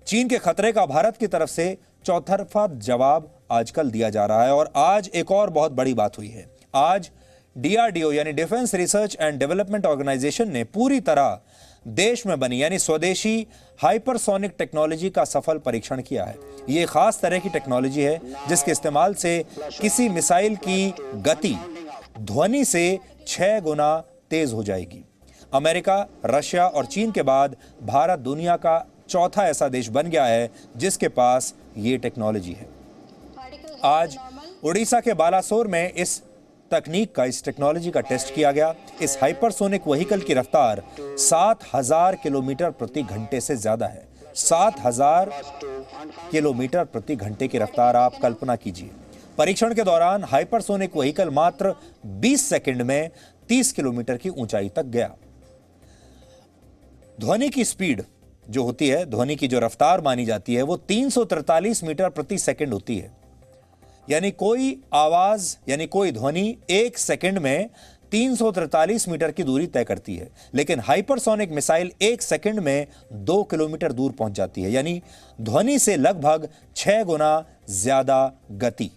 चीन के खतरे का भारत की तरफ से चौतरफा जवाब आजकल दिया जा रहा है। और आज एक और बहुत बड़ी बात हुई है। आज डीआरडीओ यानी defence research and development organisation ने पूरी तरह देश में बनी यानी स्वदेशी हाइपरसोनिक टेक्नोलॉजी का सफल परीक्षण किया है। यह खास तरह की टेक्नोलॉजी है जिसके इस्तेमाल से किसी मिसाइल की गति ध्वनि से 6 गुना तेज हो जाएगी। अमेरिका, रशिया और चीन के बाद भारत दुनिया का चौथा ऐसा देश बन गया है जिसके पास ये टेक्नोलॉजी है। आज उड़ीसा के बालासोर में इस टेक्नोलॉजी का टेस्ट किया गया। इस हाइपरसोनिक व्हीकल की रफ्तार 7000 किलोमीटर प्रति घंटे से ज्यादा है। 7000 किलोमीटर प्रति घंटे की रफ्तार आप कल्पना कीजिए। परीक्षण के दौरान हाइपरसोनिक व्हीकल मात्र 20 सेकंड में 30 किलोमीटर की ऊंचाई तक गया। ध्वनि की स्पीड जो होती है, ध्वनि की जो रफ्तार मानी जाती है, वो 343 मीटर प्रति सेकंड होती है। यानी कोई आवाज यानी कोई ध्वनि 1 सेकंड में 343 मीटर की दूरी तय करती है, लेकिन हाइपरसोनिक मिसाइल 1 सेकंड में 2 किलोमीटर दूर पहुंच जाती है, यानी ध्वनि से लगभग 6 गुना ज्यादा गति।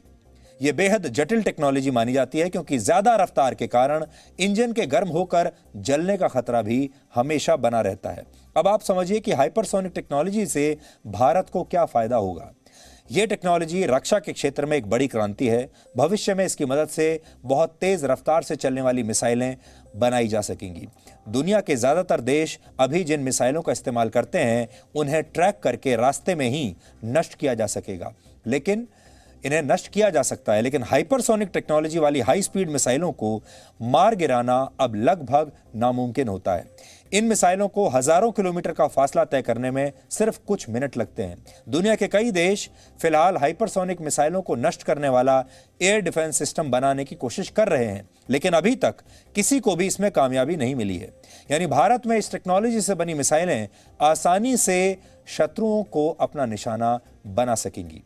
यह बेहद जटिल टेक्नोलॉजी मानी जाती है क्योंकि ज्यादा रफ्तार के कारण इंजन के गर्म होकर जलने का खतरा भी हमेशा बना रहता है। अब आप समझिए कि हाइपरसोनिक टेक्नोलॉजी से भारत को क्या फायदा होगा। यह टेक्नोलॉजी रक्षा के क्षेत्र में एक बड़ी क्रांति है। भविष्य में इसकी मदद से बहुत तेज रफ्तार से चलने वाली मिसाइलें बनाई जा सकेंगी। दुनिया के ज्यादातर देश अभी जिन मिसाइलों का इस्तेमाल करते हैं उन्हें ट्रैक करके रास्ते में ही नष्ट किया जा सकेगा, लेकिन इन्हें नष्ट किया जा सकता है, लेकिन हाइपरसोनिक टेक्नोलॉजी वाली हाई स्पीड मिसाइलों को मार गिराना अब लगभग नामुमकिन होता है। इन मिसाइलों को हजारों किलोमीटर का फासला तय करने में सिर्फ कुछ मिनट लगते हैं। दुनिया के कई देश फिलहाल हाइपरसोनिक मिसाइलों को नष्ट करने वाला एयर डिफेंस सिस्टम बनाने की कोशिश कर रहे हैं, लेकिन अभी तक किसी को भी इसमें कामयाबी नहीं मिली है। यानी भारत में इस टेक्नोलॉजी से बनी मिसाइलें आसानी से शत्रुओं को अपना निशाना बना सकेंगी।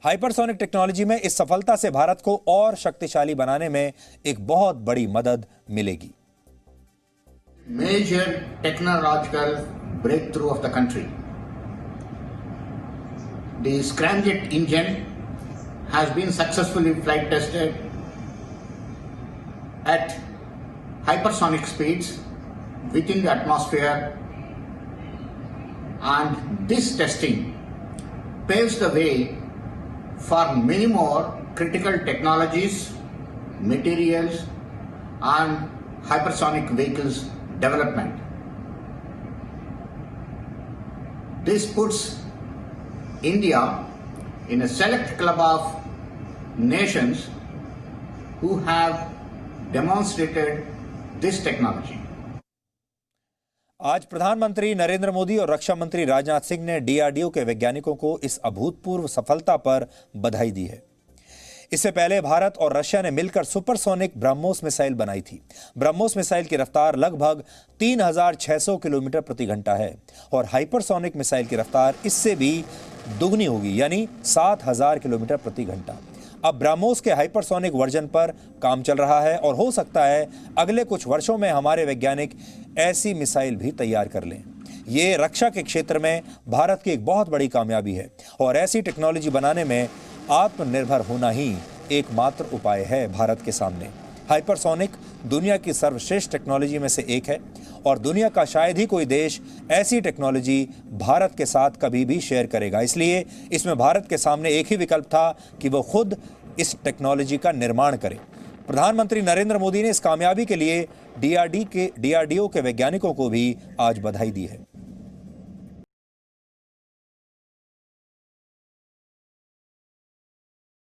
हाइपरसोनिक टेक्नोलॉजी में इस सफलता से भारत को और शक्तिशाली बनाने में एक बहुत बड़ी मदद मिलेगी। Major technological breakthrough of the country. The scramjet engine has been successfully flight tested at hypersonic speeds within the atmosphere, and this testing paves the way for many more critical technologies, materials and hypersonic vehicles development. This puts India in a select club of nations who have demonstrated this technology. आज प्रधानमंत्री नरेंद्र मोदी और रक्षा मंत्री राजनाथ सिंह ने DRDO के वैज्ञानिकों को इस अभूतपूर्व सफलता पर बधाई दी है। इससे पहले भारत और रशिया ने मिलकर सुपरसोनिक ब्रह्मोस मिसाइल बनाई थी। ब्रह्मोस मिसाइल की रफ्तार लगभग 3600 किलोमीटर प्रति घंटा है और हाइपरसोनिक मिसाइल की रफ्तार इससे भी दुगनी होगी, यानी 7000 किलोमीटर प्रति घंटा। अब ब्रह्मोस के हाइपरसोनिक वर्जन पर काम चल रहा है और हो सकता है अगले कुछ वर्षों में हमारे वैज्ञानिक ऐसी मिसाइल भी तैयार कर लें। ये रक्षा के क्षेत्र में भारत की एक बहुत बड़ी कामयाबी है और ऐसी टेक्नोलॉजी बनाने में आत्मनिर्भर होना ही एकमात्र उपाय है भारत के सामने। हाइपरसोनिक दुनिया की सर्वश्रेष्ठ टेक्नोलॉजी में से एक है और दुनिया का शायद ही कोई देश ऐसी टेक्नोलॉजी भारत के साथ कभी भी शेयर करेगा। इसलिए इसमें भारत के सामने एक ही विकल्प था कि वो खुद इस टेक्नोलॉजी का निर्माण करे। प्रधानमंत्री नरेंद्र मोदी ने इस कामयाबी के लिए डीआरडीओ के वैज्ञानिकों को भी आज बधाई दी है।